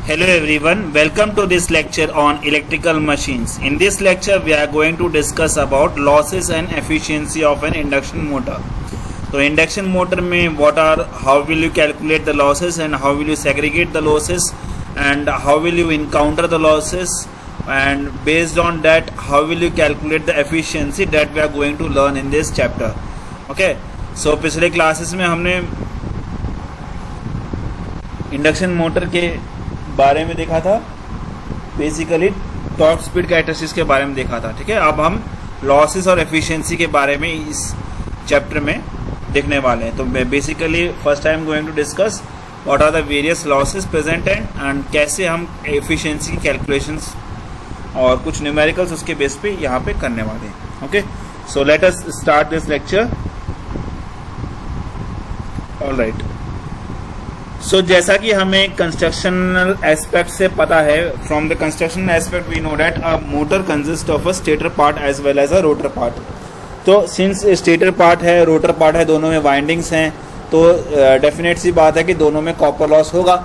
Hello everyone, welcome to this lecture on electrical machines. In this lecture we are going to discuss about losses and efficiency of an induction motor. So induction motor में how will you calculate the losses and how will you segregate the losses and how will you encounter the losses, and based on that how will you calculate the efficiency, that we are going to learn in this chapter. Okay, so पिछले classes में हमने induction motor के बारे में देखा था, basically torque speed characteristics के बारे में देखा था. ठीक है, अब हम लॉसेस और एफिशिएंसी के बारे में इस चैप्टर में देखने वाले हैं. तो basically first time going to discuss what are the various losses present and कैसे हम एफिशिएंसी की कैलकुलेशंस और कुछ न्यूमेरिकल्स उसके बेस पे यहाँ पे करने वाले हैं. Okay, so let us start this lecture. Alright, so जैसा कि हमें कंस्ट्रक्शनल एस्पेक्ट से पता है, from the constructional aspect we know that a motor consist of a stator part as well as a rotor part. तो since stator part है, rotor part है, दोनों में वाइंडिंग्स हैं, तो डेफिनेट सी बात है कि दोनों में कॉपर लॉस होगा.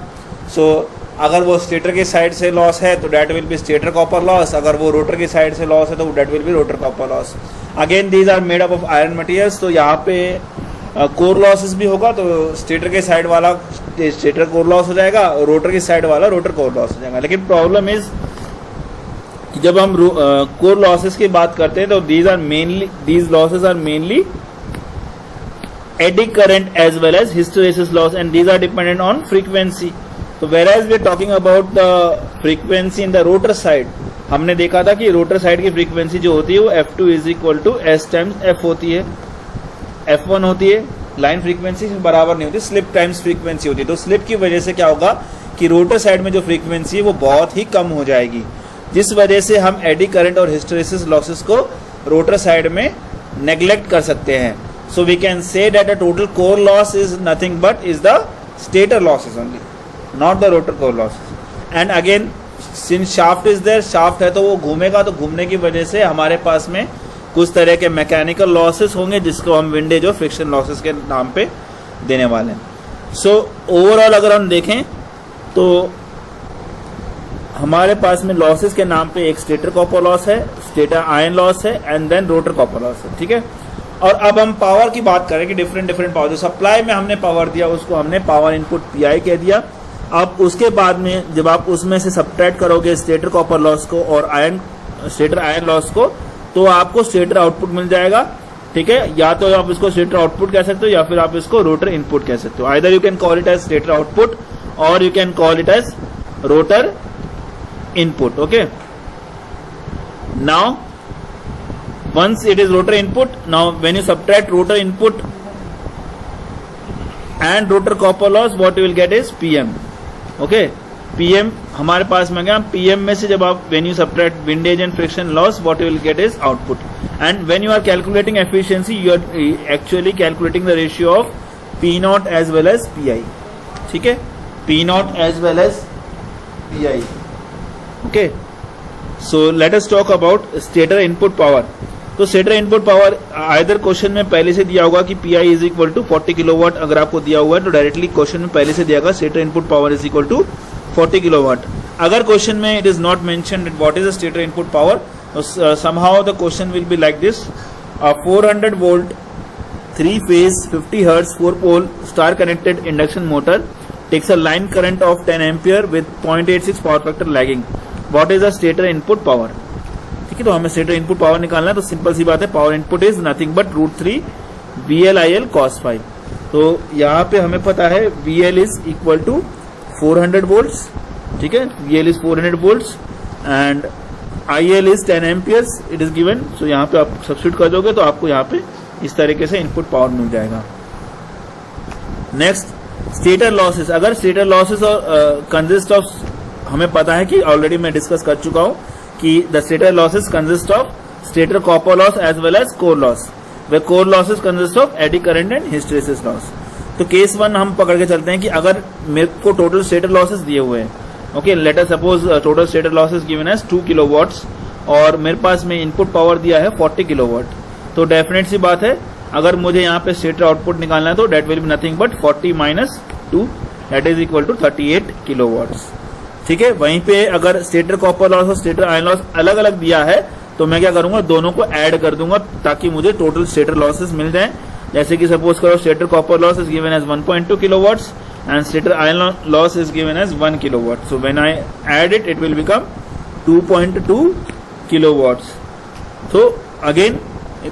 सो अगर वो स्टेटर की साइड से लॉस है तो that will be stator copper loss, अगर वो रोटर की साइड से लॉस है तो that will be rotor copper loss. Again these are made up of iron materials. तो यहाँ पे कोर लॉसेस भी होगा, तो स्टेटर के साइड वाला स्टेटर कोर लॉस हो जाएगा, रोटर की साइड वाला रोटर कोर लॉस हो जाएगा. लेकिन प्रॉब्लम इज कि जब हम कोर लॉसेस की बात करते हैं तो these losses are mainly eddy current as well as hysteresis loss and these are dependent on frequency. तो whereas we are talking about the frequency in the rotor side, हमने देखा था कि रोटर साइड की फ्रीक्वेंसी जो होती है वो F2 is equal to S times F होती है, F1 होती है. लाइन फ्रीक्वेंसी बराबर नहीं होती, स्लिप टाइम्स फ्रीक्वेंसी होती है. तो स्लिप की वजह से क्या होगा कि रोटर साइड में जो फ्रीक्वेंसी है वो बहुत ही कम हो जाएगी, जिस वजह से हम एडी करंट और हिस्टैरिसीस लॉसेस को रोटर साइड में नेग्लेक्ट कर सकते हैं. So we can say that the total core loss is nothing but is the stator losses only, not the rotor core losses. And again since shaft is there, shaft है तो वो घूमेगा, तो घूमने की वजह से हमारे पास में कुछ तरह के मैकेनिकल लॉसेस होंगे जिसको हम विंडेज और फ्रिक्शन लॉसेस के नाम पे देने वाले हैं. सो ओवरऑल अगर हम देखें तो हमारे पास में लॉसेस के नाम पे एक स्टेटर कॉपर लॉस है, स्टेटर आयरन लॉस है and then rotor copper loss है. ठीक है, और अब हम पावर की बात करें कि डिफरेंट पावर, जो सप्लाई में हमने पावर दिया उसको हमने पावर इनपुट पीआई कह दिया. अब उसके बाद में जब आप उसमें से सब्ट्रैक्ट करोगे स्टेटर कॉपर लॉस को और स्टेटर आयरन लॉस को, तो आपको स्टेटर आउटपुट मिल जाएगा. ठीक है, या तो आप इसको स्टेटर आउटपुट कह सकते हो या फिर आप इसको रोटर इनपुट कह सकते हो. Either you can call it as stator output और you can call it as rotor input. Okay, now once it is rotor input, now when you subtract rotor input and rotor copper loss, what you will get is PM. okay, PM हमारे पास में गया. PM में से जब आप when you subtract windage and friction loss, what you will get is output. And when you are calculating efficiency, you are actually calculating the ratio of P naught as well as PI. ठीक है, P naught as well as PI. okay, so let us talk about stator input power. तो stator input power either question में पहले से दिया होगा कि P I is equal to 40 kilowatt. अगर आपको दिया हुआ है तो डायरेक्टली क्वेश्चन में पहले से दिया होगा stator input power is equal to 40 kilowatt. अगर क्वेश्चन में it is not mentioned what is the stator input power, somehow the question will be like this. 400 volt 3 phase 50 hertz 4 pole star connected induction motor takes a line current of 10 ampere with 0.86 power factor lagging. What is the stator input power. ठीक है, तो हमें stator input power निकालना है. तो simple सी बात है, power input is nothing but √3 VL/IL cos phi. तो यहाँ पे हमें पता है VL is equal to 400 volts. ठीक है, VL is 400 volts and IL is 10 amperes it is given. So यहाँ पे आप सब्स्टिट्यूट कर दोगे तो आपको यहाँ पे इस तरीके से इनपुट पावर मिल जाएगा. Next, stator losses. अगर स्टेटर लॉसेस और कंसिस्ट ऑफ, हमें पता है कि ऑलरेडी मैं डिस्कस कर चुका हूँ कि the stator losses consist of stator copper loss as well as core loss, वे core losses consist of eddy current and hysteresis loss. तो केस 1 हम पकड़ के चलते हैं कि अगर मेरे को टोटल स्टेटर लॉसेस दिए हुए हैं, okay, let us suppose total stator losses given as 2 kilowatts और मेरे पास में इनपुट पावर दिया है 40 किलोवाट. तो डेफिनेट सी बात है, अगर मुझे यहाँ पे स्टेटर आउटपुट निकालना है तो that will be nothing but 40 - 2 that is equal to 38 kilowatts. ठीक है। वहीं पे अगर स्टेटर कॉपर लॉस और स्टेटर आयरन लॉस अलग अलग दिया है तो मैं क्या करूंगा, दोनों को ऐड कर दूंगा ताकि मुझे टोटल स्टेटर लॉसेस मिल जाए। जैसे कि सपोज करो stator copper loss is given as 1.2 kilowatts and stator iron loss is given as 1 kilowatt. So when I add it, it will become 2.2 kilowatts. So again,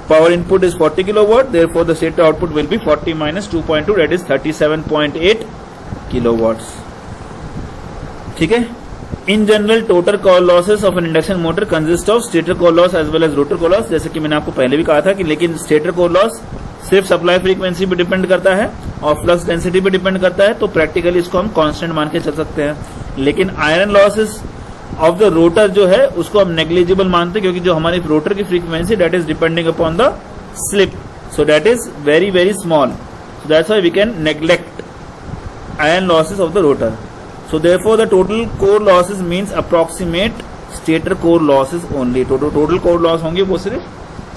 power input is 40 kilowatt, therefore the stator output will be 40 minus 2.2, that is 37.8 kilowatts. ठीक है। In general, total core losses of an induction motor consist of stator core loss as well as rotor core loss. जैसे कि मैंने आपको पहले भी कहा था कि लेकिन stator core loss सिर्फ सप्लाई फ्रीक्वेंसी पे डिपेंड करता है और फ्लक्स डेंसिटी पे डिपेंड करता है, तो प्रैक्टिकली इसको हम कांस्टेंट मान के चल सकते हैं। लेकिन iron losses of the rotor जो है उसको हम नेग्लिजिबल मानते हैं, क्योंकि जो हमारी रोटर की frequency that is depending upon the slip, so that is very very small, so that's why we can neglect iron losses of the rotor. So therefore the total core losses means approximate stator core losses only. Total core loss होंगे वो सिर्फ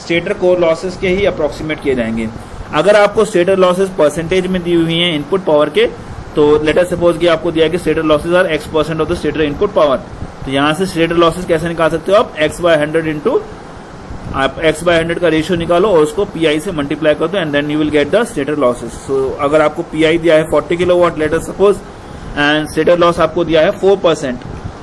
stator core losses के ही approximate किए जाएंगे. अगर आपको stator losses percentage में दी हुई हैं इनपुट पावर के, तो लेट अस सपोज कि आपको दिया कि stator losses are x% of the stator input power, तो यहां से स्टेटर लॉसेस कैसे निकाल सकते हो आप, x/100 इंटू आप x/100 का रेशियो निकालो और उसको PI से मल्टीप्लाई कर दो and then you will get the stator losses. So अगर आपको PI दिया है 40 kilowatt let us suppose and stator loss आपको दिया है 4%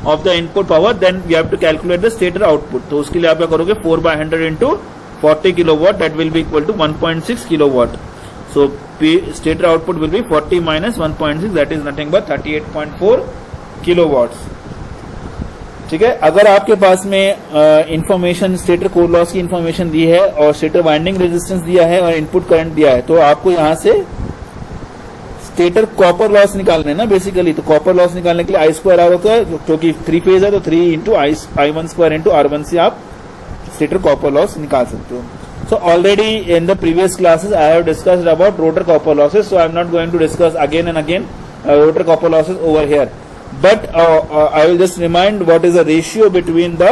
of the input power, then you have to calculate the stator output. तो उसके लिए आप क्या करोगे, 4/100 into 40 kilowatt, that will be equal to 1.6 kilowatt. So stator output will be 40 minus 1.6, that is nothing but 38.4 kilowatts. ठीक है। अगर आपके पास में इंफॉर्मेशन स्टेटर कोर लॉस की इंफॉर्मेशन दी है और स्टेटर वाइंडिंग रेजिस्टेंस दिया है और इनपुट करंट दिया है, तो आपको यहां से स्टेटर कॉपर लॉस निकालना है ना बेसिकली. तो कॉपर लॉस निकालने के लिए I स्क्वायर होता है, क्योंकि 3 फेज है तो 3 into I1 square into R1 से आप स्टेटर कॉपर लॉस निकाल सकते हो. So already in the previous classes I have discussed about rotor copper losses, so I am not going to discuss again and again rotor copper losses over here, but I will just remind what is the ratio between the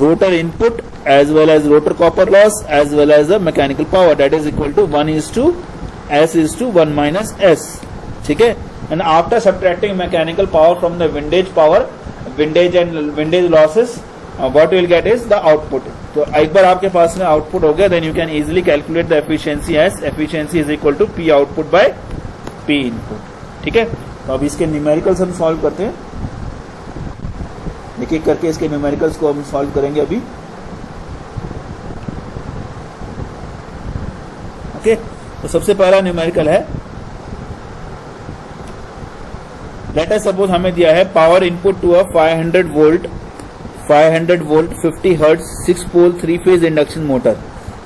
rotor input as well as rotor copper loss as well as the mechanical power, that is equal to 1:S/1 minus S. ठीक है। And after subtracting mechanical power from the windage power, windage and windage losses, what you will get is the output. तो एक बार आपके पास में output हो गया, then you can easily calculate the efficiency as efficiency is equal to P output by P input. ठीक है। तो अब इसके न्यूमेरिकल्स हम सॉल्व करते हैं, एक एक करके इसके न्यूमेरिकल्स को हम सॉल्व करेंगे अभी. ओके, तो सबसे पहला न्यूमेरिकल है, लेट अस सपोज हमें दिया है power input to a 500 volt 50 hertz 6 pole 3 phase induction motor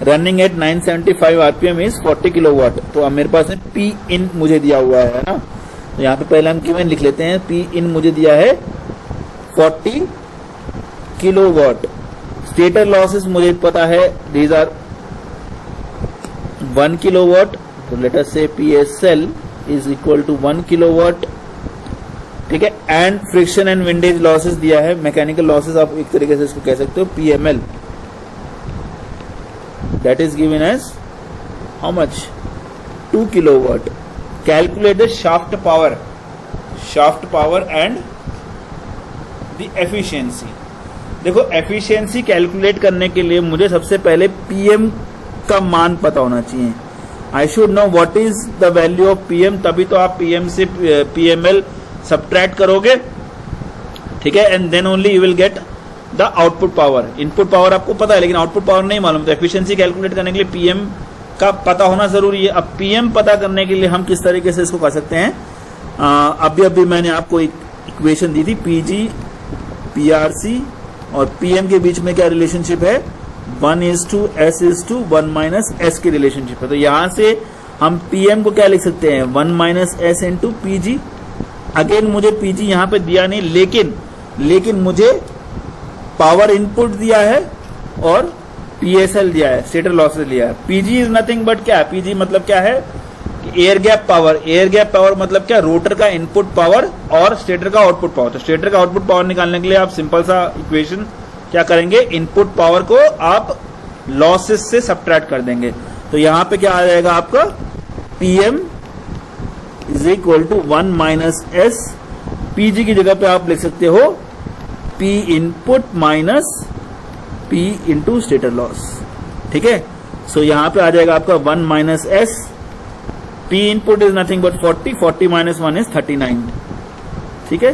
running at 975 RPM is 40 kilowatt. तो अब मेरे पास में P इन मुझे दिया हुआ है ना, तो यहाँ पे पहले हम Q लिख लेते हैं. P इन मुझे दिया है 40 किलोवाट. स्टेटर लॉसेस मुझे पता है दीज आर 1 किलोवाट, तो let us say PSL is equal to 1 kilowatt. ठीक है। And friction and windage losses दिया है, मैकेनिकल लॉसेस आप एक तरीके से इसको कह सकते हो PML, that is given as how much 2 kilowatt. Calculate the shaft power and the efficiency. देखो एफिशिएंसी कैलकुलेट करने के लिए मुझे सबसे पहले PM का मान पता होना चाहिए. I should know what is the value of PM, तभी तो आप PM से PML सब्ट्रैक्ट करोगे. ठीक है। And then only you will get the output power. Input power आपको पता है लेकिन आउटपुट पावर नहीं मालूम, तो एफिशिएंसी कैलकुलेट करने के लिए PM का पता होना जरूरी है. अब PM पता करने के लिए हम किस तरीके से इसको कर सकते हैं, अभी मैंने आपको एक इक्वेशन दी थी, PG PRC और PM के बीच में क्या रिलेशनशिप है, 1:S/1 minus S की रिलेशनशिप है. तो यहां से हम PM को क्या लिख सकते हैं, 1 minus S into PG. Again मुझे PG यहां पे दिया नहीं, लेकिन मुझे पावर इनपुट दिया है और PSL दिया है, स्टेटर लॉसेस लिया है. PG इज नथिंग बट क्या, PG मतलब क्या है, air gap power. Air gap power मतलब क्या, रोटर का इनपुट पावर और स्टेटर का आउटपुट पावर. तो स्टेटर का आउटपुट पावर निकालने के लिए आप सिंपल सा इक्वेशन क्या करेंगे, इनपुट पावर को आप लॉसेस से सब्ट्रैक्ट कर देंगे. तो यहां पे क्या आ जाएगा आपका, PM is equal to 1 minus S, PG की जगह पे आप लिख सकते हो P input minus P into stator loss. ठीक है, सो यहां पे आ जाएगा आपका 1 minus S, P input is nothing but 40, 40 minus 1 is 39। ठीक है,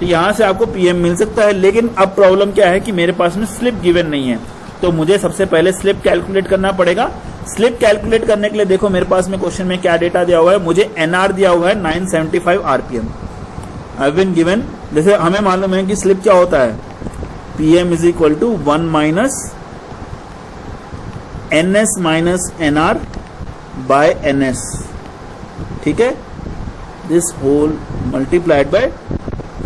तो यहां से आपको पीएम मिल सकता है। लेकिन अब प्रॉब्लम क्या है कि मेरे पास में स्लिप गिवन नहीं है, तो मुझे सबसे पहले स्लिप कैलकुलेट करना पड़ेगा। स्लिप कैलकुलेट करने के लिए देखो मेरे पास में क्वेश्चन में क्या डेटा दिया हुआ है, मुझे एनआर दिया हुआ है 975 आरपीएम। आई बीन गिवन, जैसे हमें मालूम है कि स्लिप क्या होता है, PM is equal to 1 minus NS minus NR by NS. ठीक है, दिस होल मल्टीप्लाइड बाय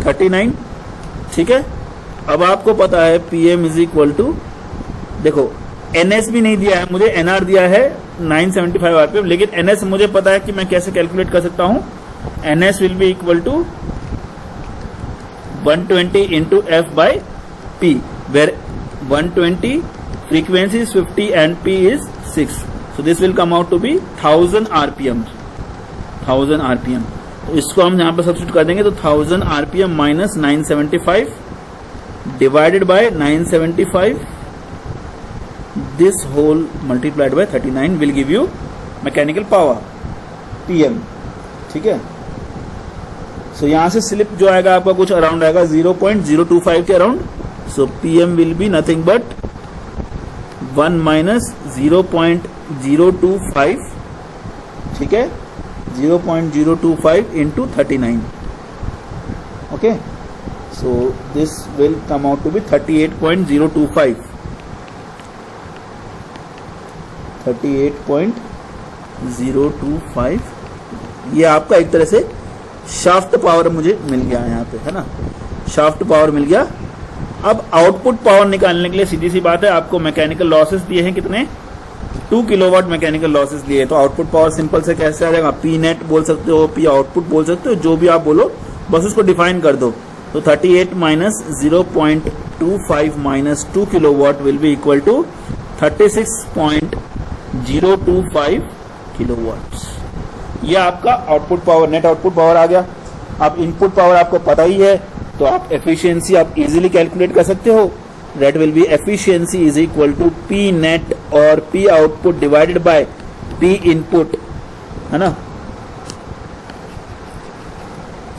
39। ठीक है, अब आपको पता है पीएम इज इक्वल टू, देखो एनएस भी नहीं दिया है मुझे, एनआर दिया है 975 आरपीएम, लेकिन एनएस मुझे पता है कि मैं कैसे कैलकुलेट कर सकता हूं। NS will be equal to 120 into F by P, where 120 frequency is 50 and p is 6, so this will come out to be 1000 rpm, 1000 rpm। तो इसको हम यहाँ पे सब्स्टिट्यूट कर देंगे, तो 1000 rpm minus 975 divided by 975, this whole multiplied by 39 will give you mechanical power pm। ठीक है, सो यहाँ से स्लिप जो आएगा आपका कुछ अराउंड आएगा 0.025 के around, so pm will be nothing but 1 minus 0.025, ठीक है, 0.025 into 39। Okay, so this will come out to be 38.025, 38.025। ये आपका एक तरह से शाफ्ट पावर मुझे मिल गया यहाँ पे, है ना, शाफ्ट पावर मिल गया। अब आउटपुट पावर निकालने के लिए सीधी सी बात है, आपको मैकेनिकल लॉसेस दिए हैं कितने, 2 किलोवाट मैकेनिकल लॉसेस दिए हैं, तो आउटपुट पावर सिंपल से कैसे आ जाएगा, पी नेट बोल सकते हो, पी आउटपुट बोल सकते हो, जो भी आप बोलो बस उसको डिफाइन कर दो। तो 38 minus 0.25 minus 2 kilowatt will be equal to 36.025 kilowatt. ये आपका output power, net output power आ गया। अब इनपुट पावर आपको पता ही है, तो आप एफिशिएंसी आप इजीली कैलकुलेट कर सकते हो। That will be efficiency is equal to P net और P output divided by P input, है ना,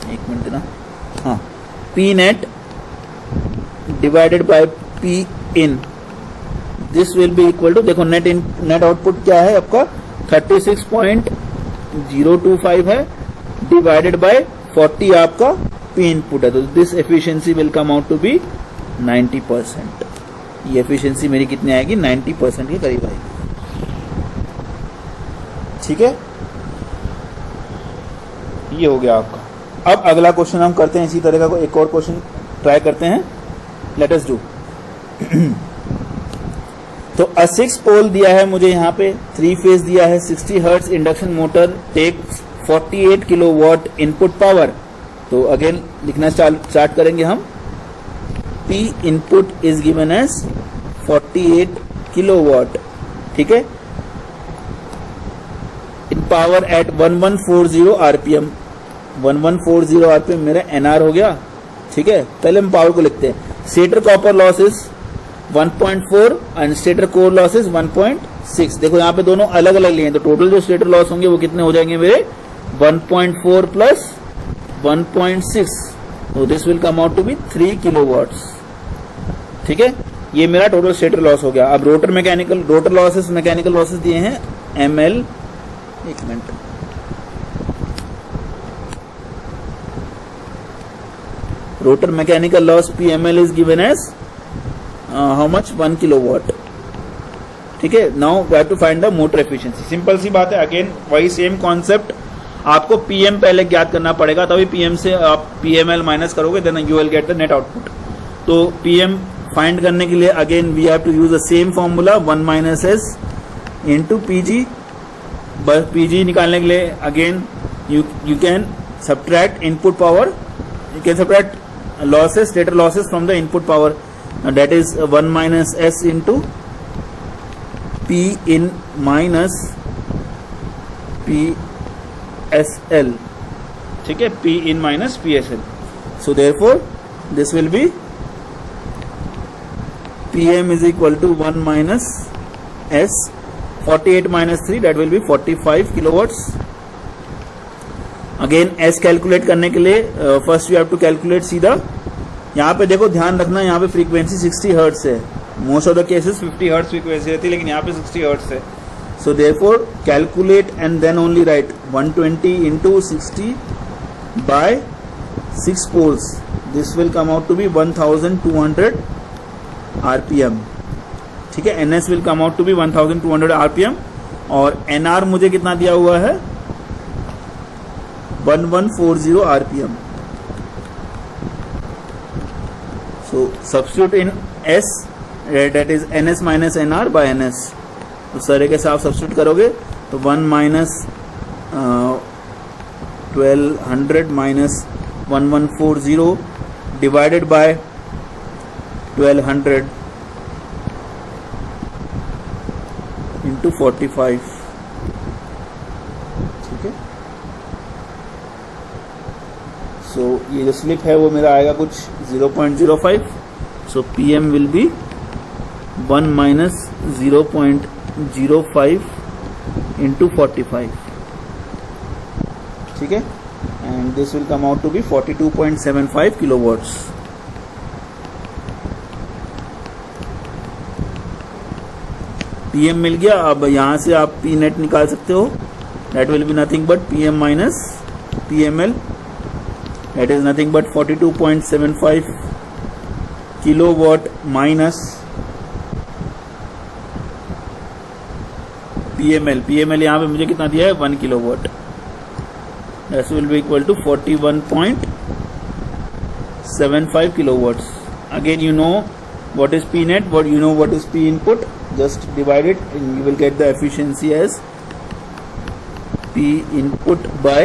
एक मिनट ना, हाँ, P net divided by P in, this will be equal to, देखो नेट आउटपुट क्या है आपका 36.025 है, डिवाइडेड बाय 40 आपका पी इनपुट है, तो this efficiency will come out to be 90%। ये एफिशिएंसी मेरी कितनी आएगी, 90% के करीब आएगी। ठीक है, ये हो गया आपका। अब अगला क्वेश्चन हम करते हैं इसी तरह का एक और क्वेश्चन ट्राई करते हैं, लेट अस डू। तो अ 6 पोल दिया है मुझे यहाँ पे, 3 फेज दिया है, 60 hertz induction motor takes 48 kilowatt input power. तो अगेन लिखना स्टार्ट करेंगे हम, P input is given as 48 kilowatt, ठीक है, in power at 1140 RPM. 1140 RPM मेरा एनआर हो गया। ठीक है, पहले हम पावर को लिखते हैं। Stator copper losses 1.4 and stator core losses 1.6। देखो यहाँ पे दोनों अलग अलग लिए हैं, तो टोटल जो स्टेटर लॉस होंगे वो कितने हो जाएंगे मेरे, 1.4 प्लस 1.6, तो this will come out to be 3 kilowatts. ठीक है, ये मेरा टोटल स्टेटर लॉस हो गया। अब रोटर लॉसेस मैकेनिकल लॉसेस दिए हैं ML, एक minute, rotor mechanical loss PML is given as how much, 1 kilowatt. ठीक है, now we have to find the motor efficiency. Simple सी बात है, अगेन वही सेम कॉन्सेप्ट, आपको PM पहले ज्ञात करना पड़ेगा, तभी PM से आप PML माइनस करोगे, then you will get the net output. तो PM फाइंड करने के लिए again we have to use the same formula, 1 minus S into PG। बस PG निकालने के लिए again you can subtract input power, you can subtract losses, stator losses from the input power, that is 1 minus S into P in minus PSL, ठीक है, P in minus P S L. So therefore this will B PM is equal to 1 minus S, 48 minus 3, that will be 45 kilowatts. Again S calculate करने के लिए first you have to calculate सीधा. यहाँ पे देखो ध्यान रखना, यहाँ पे फ्रीक्वेंसी 60 हर्ट्ज है. Most of the cases 50 hertz frequency रहती है, लेकिन यहाँ पे 60 हर्ट्ज है. So therefore calculate and then only write 120 into 60 by 6 poles. This will come out to be 1200 RPM. ठीक है, NS will come out to be 1200 RPM और NR मुझे कितना दिया हुआ है 1140 RPM. So substitute in S, that is NS minus NR by NS. तो सारे के साथ सब्स्टिट्यूट करोगे तो 1 minus 1200 minus 1140 divided by 1200 into 45. ठीक है, सो ये जो स्लिप है वो मेरा आएगा कुछ 0.05. सो PM will B 1 minus 0.05 into 45. ठीक है, and this will come out to be 42.75 kilowatts. PM मिल गया. अब यहाँ से आप P नेट निकाल सकते हो. That will be nothing but PM minus PML, that is nothing but 42.75 kilowatt minus PML. PML यहाँ पे मुझे कितना दिया है 1 kilowatt. That will be equal to 41.75 kilowatts. Again you know what is P net, what you know what is P input. Just divide it and you will get the efficiency as P input by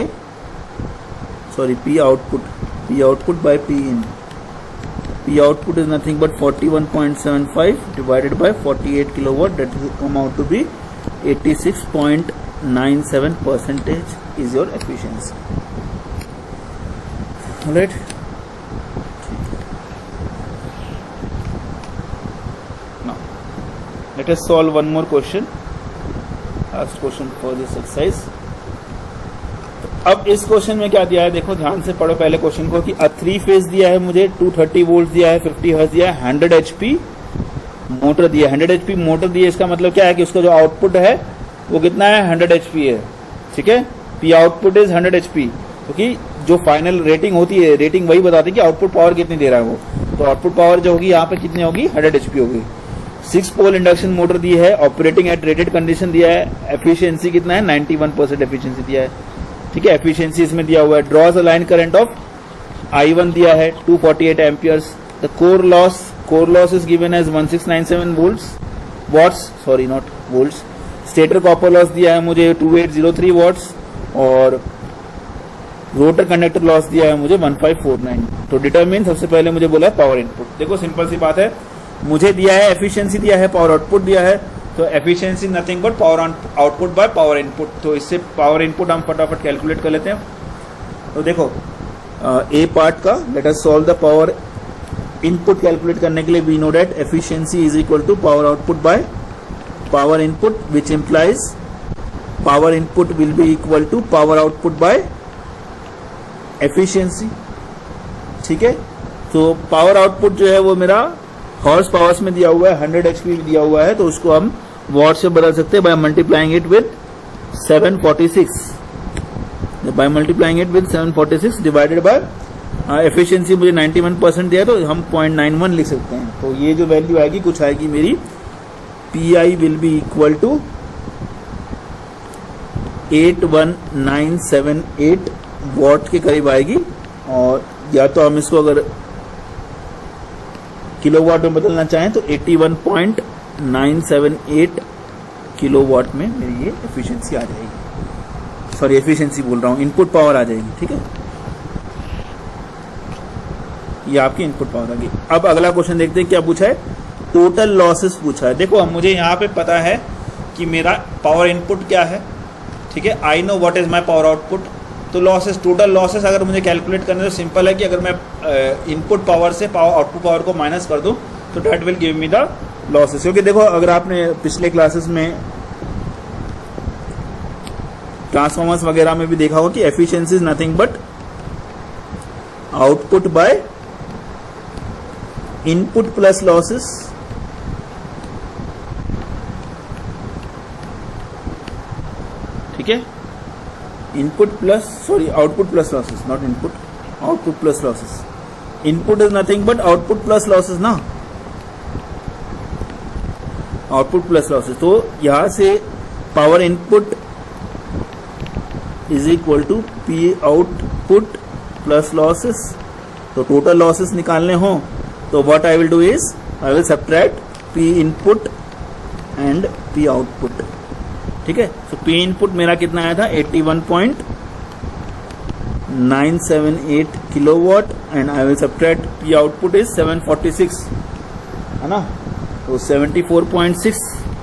P output by P in. P output is nothing but 41.75 divided by 48 kilowatt, that will come out to be 86.97% is your efficiency. Alright. Let us solve one more question. Last question for this exercise. अब इस question में क्या दिया है, देखो ध्यान से पढ़ो पहले क्वेश्चन को कि 3 फेज दिया है मुझे, 230 वोल्ट दिया है, 50 हर्ट्ज दिया है, 100 HP मोटर दिया है. 100 HP मोटर दिया, इसका मतलब क्या है कि उसका जो आउटपुट है वो कितना है 100 HP है. ठीक है, P आउटपुट इज 100 HP, क्योंकि जो फाइनल रेटिंग होती है, रेटिंग वही बताती है कि आउटपुट पावर कितनी दे रहा है वो. तो आउटपुट पावर जो होगी यहाँ पे कितनी होगी 100 HP होगी. 6 पोल इंडक्शन मोटर दी है, ऑपरेटिंग एट रेटेड कंडीशन दिया है, एफिशिएंसी कितना है 91% एफिशिएंसी दिया है. ठीक है, एफिशिएंसी इसमें दिया हुआ है. Draws a line current of I1 दिया है 248 amperes. The core loss is given as 1697 watts, sorry not volts. Stator copper loss दिया है मुझे 2803 वॉट्स और रोटर कंडक्टर लॉस दिया है मुझे 1549. तो डिटरमिन, सबसे पहले मुझे बोला है पावर इनपुट. देखो सिंपल सी बात है, मुझे दिया है एफिशिएंसी दिया है, पावर आउटपुट दिया है. तो efficiency nothing but power output by power input. तो इससे पावर इनपुट हम फटाफट कैलकुलेट कर लेते हैं. तो देखो ए पार्ट का, let us solve the power input. Calculate करने के लिए we know that efficiency is equal to power output by power input, which implies power input will be equal to power output by efficiency. ठीक है, तो power output जो है वो मेरा हॉर्स पावर्स में दिया हुआ है, 100 HP दिया हुआ है, तो उसको हम वॉट से बदल सकते हैं by multiplying it with 746. By multiplying it with 746 divided by efficiency मुझे 91% दिया है, तो हम 0.91 लिख सकते हैं. तो ये जो वैल्यू आएगी कुछ आएगी मेरी PI will be equal to 81978 watt के करीब आएगी. और या तो हम इसको अगर किलोवाट में बदलना चाहें तो 81.978 किलोवाट में मेरी ये एफिशिएंसी आ जाएगी. सॉरी, एफिशिएंसी बोल रहा हूँ, इनपुट पावर आ जाएगी. ठीक है, ये आपकी इनपुट पावर आ गई. अब अगला क्वेश्चन देखते हैं क्या पूछा है. टोटल लॉसेस पूछा है. देखो अब मुझे यहाँ पे पता है कि मेरा पावर इनपुट क्या है. ठीक है, I know what is my power output. तो लॉसेस, टोटल लॉसेस अगर मुझे कैलकुलेट करने तो सिंपल है कि अगर मैं इनपुट पावर से आउटपुट पावर को माइनस कर दूं तो that will give me the losses. क्योंकि देखो अगर आपने पिछले क्लासेस में ट्रांसफॉर्मर्स वगैरह में भी देखा होगा कि efficiency is nothing but output by input plus losses ठीक है, input plus output plus losses, not input, output plus losses. Input is nothing but output plus losses ना, आउटपुट प्लस लॉसेस। तो यहां से power input is equal to P output plus losses. तो total losses निकालने हो तो what I will do is I will subtract P input and P output. ठीक है, तो पी इनपुट मेरा कितना आया था 81.978 kilowatt and I will subtract P output is 746 है ना, तो 74.6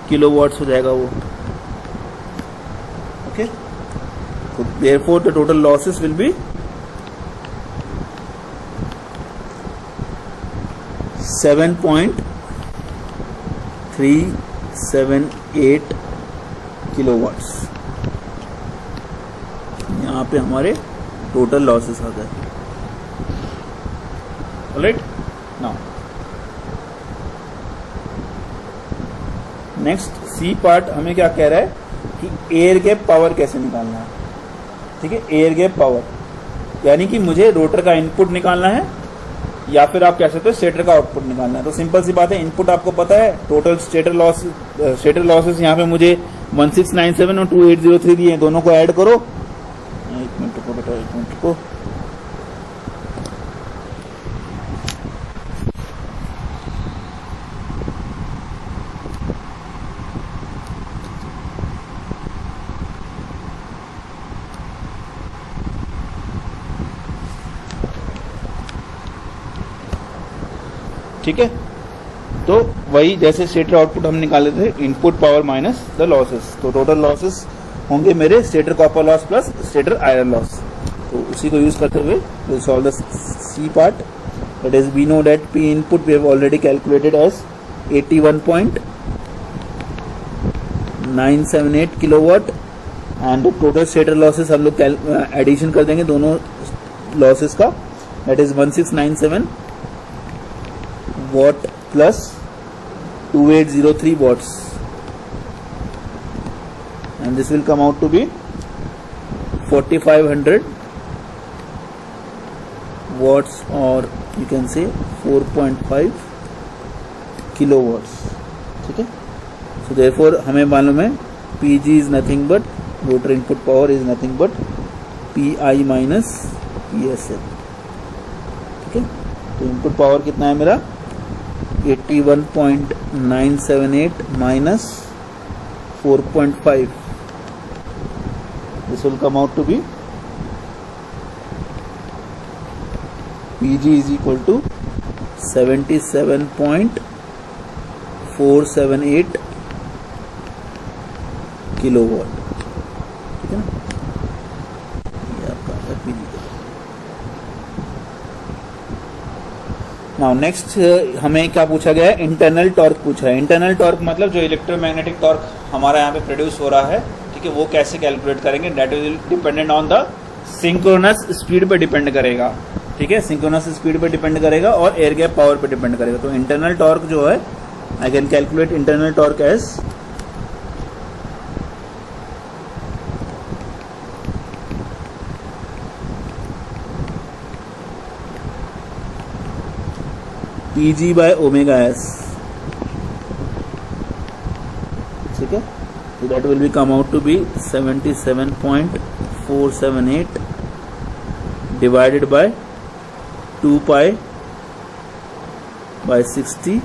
किलोवाट्स हो जाएगा वो। ओके, तो therefore the total losses will be 7.378 kilowatts. यहां पे हमारे टोटल लॉसेस आ गए। Alright, now next C part हमें क्या कह रहा है कि एयर गैप पावर कैसे निकालना है। ठीक है, एयर गैप पावर यानी कि मुझे रोटर का इनपुट निकालना है या फिर आप कह सकते हो स्टेटर का आउटपुट निकालना है। तो सिंपल सी बात है, इनपुट आपको पता है, टोटल स्टेटर लॉसेस यहाँ पे मुझे 1697 और 2803 दिए, दोनों को ऐड करो। एक मिनट को बेटा, एक मिनट को, ठीक है। तो वही जैसे स्टेटर आउटपुट हम निकाले थे, input power minus the losses, तो टोटल लॉसेस होंगे मेरे stator copper loss plus stator iron loss. तो उसी को यूज करते हुए will solve the C part. That is we know that P input we have already calculated as 81.978 kilowatt and total stator losses हम लोग addition कर देंगे दोनों लॉसेस का, that is 1697 watt plus 2803 watts and this will come out to be 4500 watts or you can say 4.5 kilowatts। ठीक है, so therefore हमें मालूम है PG is nothing but rotor input power is nothing but PI minus PSL। ठीक है, तो input power कितना है मेरा 81.978 minus 4.5, this will come out to be PG is equal to 77.478 kilowatt. ठीक है ना, ये आपका PG। नाउ नेक्स्ट हमें क्या पूछा गया है, इंटरनल टॉर्क पूछा है। इंटरनल टॉर्क मतलब जो इलेक्ट्रोमैग्नेटिक टॉर्क हमारा यहाँ पे प्रोड्यूस हो रहा है, ठीक है, वो कैसे कैलकुलेट करेंगे, that will dependent on the synchronous speed पे डिपेंड करेगा। ठीक है, सिंक्रोनस स्पीड पे डिपेंड करेगा और एयर गैप पावर पे डिपेंड करेगा। तो इंटरनल टॉर्क जो है, I can calculate internal torque as PG by omega s। ठीक है, so that will be come out to be 77.478 divided by 2 pi by 60,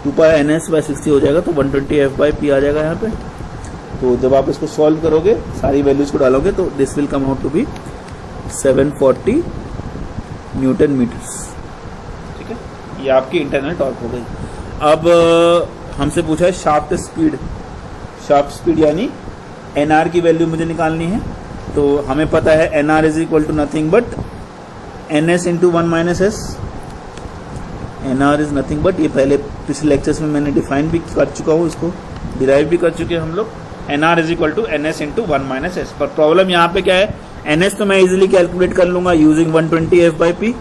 2 pi ns by 60 हो जाएगा, तो 120 f by p आ जाएगा यहाँ पे। तो जब आप इसको सॉल्व करोगे, सारी वैल्यूज को डालोगे, तो this will come out to be 740 newton metres. ये आपकी इंटरनल टॉर्क हो गई। अब हमसे पूछा है शाफ्ट स्पीड। शाफ्ट स्पीड यानी एनआर की वैल्यू मुझे निकालनी है। तो हमें पता है NR is equal to nothing but NS into 1 minus S. NR is nothing but, ये पहले पिछले लेक्चर्स में मैंने डिफाइन भी कर चुका हूँ, इसको डिराइव भी कर चुके हैं हम लोग। NR is equal to NS into 1 minus S. पर प्रॉब्लम यहाँ पे क्या है, NS तो मैं इजिली कैलकुलेट कर लूंगा using 120 F by P,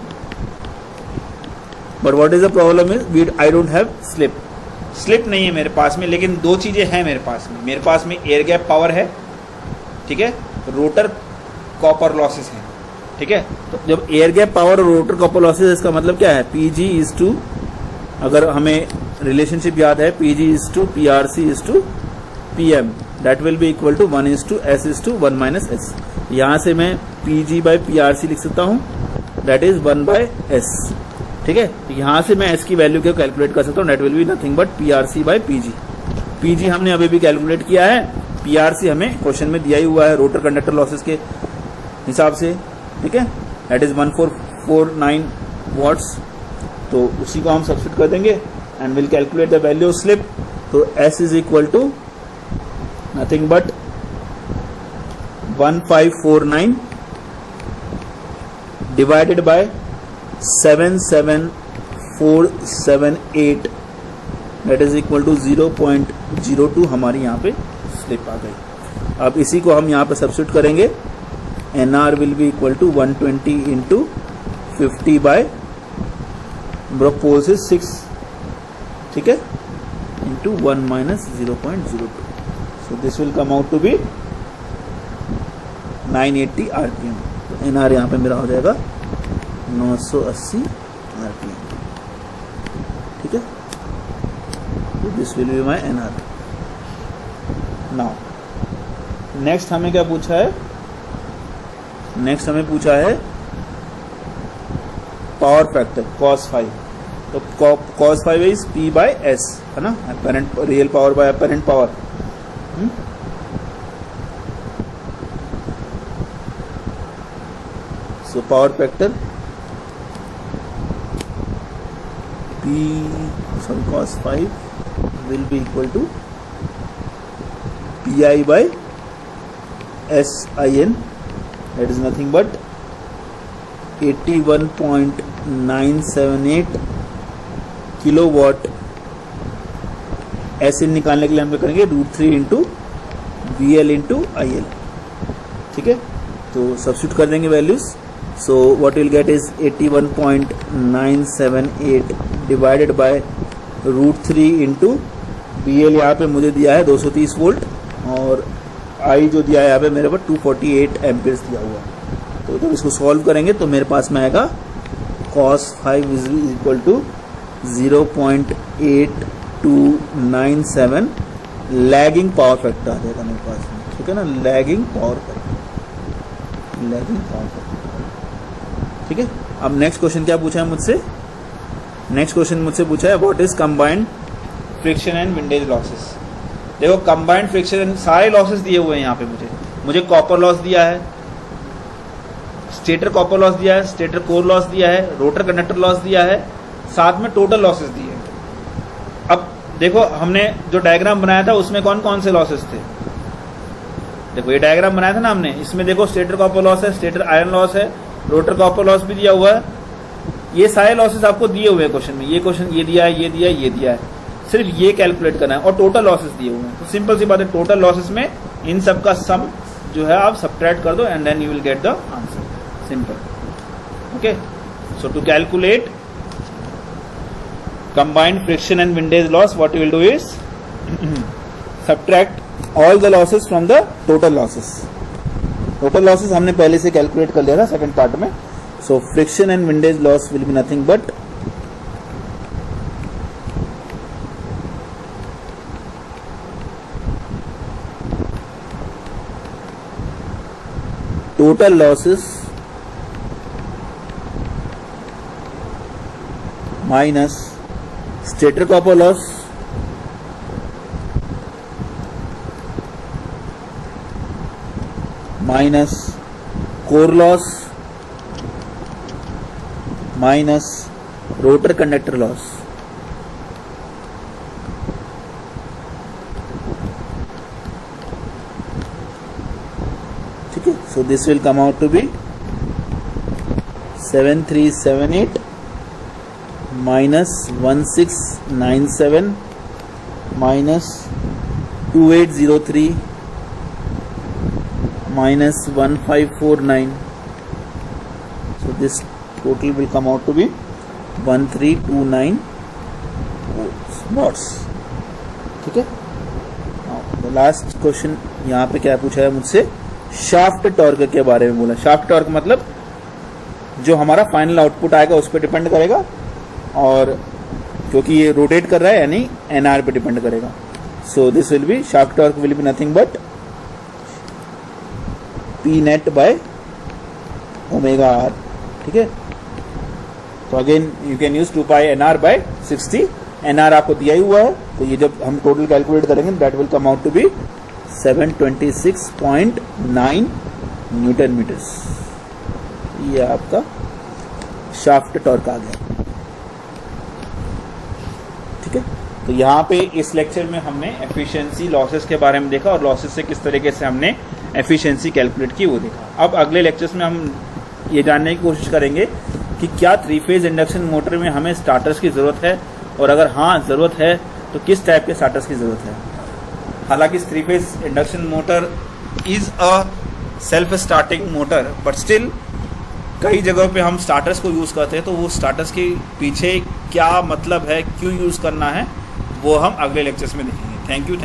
but what is the problem is I don't have slip. Slip नहीं है मेरे पास में, लेकिन दो चीजें हैं मेरे पास में। मेरे पास में एयर गैप पावर है, ठीक है, रोटर कॉपर लॉसेस है, ठीक है। तो जब एयर गैप पावर और रोटर कॉपर लॉसेस, इसका मतलब क्या है, PG इज टू, अगर हमें रिलेशनशिप याद है, PG is to PRC is to PM, that will be equal to 1 is to S is to 1 minus S. यहां से मैं PG बाई PRC लिख सकता हूं, दैट इज 1 बाय S, ठीक है। यहां से मैं S की वैल्यू को कैलकुलेट कर सकता हूं, that will be nothing but PRC by PG। PG हमने अभी भी कैलकुलेट किया है, PRC हमें क्वेश्चन में दिया ही हुआ है रोटर कंडक्टर लॉसेस के हिसाब से, ठीक है, दैट इज 1449 वॉट्स। तो उसी को हम सब्स्टिट्यूट कर देंगे and will calculate the value of slip. तो S is equal to nothing but 1549 divided by 77478, that is equal to 0.02 हमारी यहाँ पे स्लिप आ गई। अब इसी को हम यहाँ पे सब्स्टिट्यूट करेंगे, NR will be equal to 120 into 50 by poles is 6, ठीक है, into 1 minus 0.02। So this will come out to be 980 RPM। तो NR यहाँ पे मेरा हो जाएगा 980 RPM, ठीक है। तो this will be my NR। Now next हमें क्या पूछा है, नेक्स्ट हमें पूछा है पावर फैक्टर cos 5। तो cos 5 is P by S, है ना, apparent real power by apparent power. So power factor cos 5 will be equal to PI by SIN, that is nothing but 81.978 kilowatt. SN निकालने के लिए हम करेंगे √3 into VL into IL, ठीक है। तो सब्स्टिट्यूट कर देंगे values. So what will get is 81.978 divided by √3 into VL, यहाँ पे मुझे दिया है 230 वोल्ट, और I जो दिया है यहाँ पे मेरे पास 248 एम्पियर्स दिया हुआ। तो जब इसको सॉल्व करेंगे तो मेरे पास में आएगा cos 5 is equal to 0.8297 lagging power factor आ जाएगा मेरे पास में, ठीक है ना, लैगिंग पावर फैक्टर, ठीक है। अब नेक्स्ट क्वेश्चन क्या पूछा है मुझसे, नेक्स्ट क्वेश्चन मुझसे पूछा है what is combined friction and windage losses. देखो कंबाइंड फ्रिक्शन एंड सारे लॉसेस दिए हुए हैं यहाँ पे, मुझे कॉपर लॉस दिया है, स्टेटर कॉपर लॉस दिया है, स्टेटर कोर लॉस दिया है, रोटर कंडक्टर लॉस दिया है, साथ में टोटल लॉसेस दिए हैं। अब देखो हमने जो डायग्राम बनाया था उसमें कौन कौन से लॉसेस थे, देखो ये डायग्राम बनाया था ना हमने, इसमें देखो स्टेटर कॉपर लॉस है, स्टेटर आयरन लॉस है, रोटर कॉपर लॉस भी दिया हुआ है। ये सारे लॉसेस आपको दिए हुए हैं क्वेश्चन में, ये क्वेश्चन ये दिया है, ये दिया है, ये दिया है, सिर्फ ये कैलकुलेट करना है, और टोटल लॉसेस दिए हुए हैं। तो सिंपल सी बात है, टोटल लॉसेस में इन सब का सम जो है आप सब्ट्रैक्ट कर दो and then you will get the answer, simple, okay. So to calculate combined friction and windage loss, what you will do is subtract all the losses from the total losses. Total losses हमने पहले से calculate कर लिया था second part में। So friction and windage loss will be nothing but total losses minus stator copper loss minus core loss minus rotor conductor loss. ठीक है, so So this will come out to be 7378 minus 1697 minus 2803 minus 1549. So this total will come out to be 1329 watts. ठीक है. The last question यहाँ पे क्या पूछा है मुझसे, शाफ्ट टॉर्क के बारे में बोला. शाफ्ट टॉर्क मतलब जो हमारा फाइनल आउटपुट आएगा उस पर डिपेंड करेगा, और क्योंकि ये रोटेट कर रहा है यानी एनआर पे डिपेंड करेगा. So this will be, shaft torque will be nothing but P net by omega R. ठीक है. तो again you can use 2 pi N R by 60. NR आपको दिया ही हुआ है, तो ये जब हम टोटल कैलकुलेट करेंगे that will come out to be 726.9 newton metres. ये आपका शाफ्ट टॉर्क आ गया. ठीक है. तो यहाँ पे इस लेक्चर में हमने एफिशिएंसी लॉसेस के बारे में देखा और लॉसेस से किस तरीके से हमने एफिशिएंसी कैलकुलेट की वो देखा. अब अगले लेक्चर्स में हम ये जानने की कोशिश करेंगे कि क्या 3 फेज इंडक्शन मोटर में हमें स्टार्टर्स की ज़रूरत है, और अगर हाँ ज़रूरत है तो किस टाइप के स्टार्टर्स की ज़रूरत है. हालांकि 3 phase induction motor is a self starting motor, but still कई जगहों पे हम स्टार्टर्स को यूज़ करते हैं, तो वो स्टार्टर्स के पीछे क्या मतलब है, क्यों यूज़ करना है, वो हम अगले लेक्चर्स में देखेंगे. Thank you.